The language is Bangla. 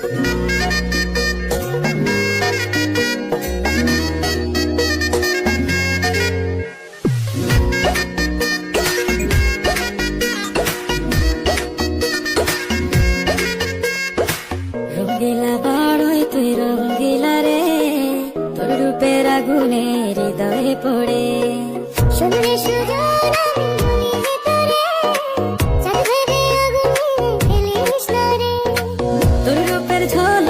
রঙ্গিলা বড়ই তুই রঙ্গিলা রে, তোর রূপের আগুনে হৃদয়ে পড়ে। শুনলে সুজন আমি ভুলি ভিতরে, চাঁদ ভেবে আগুনে ফেলিস না রে। তোর রূপের ঝড়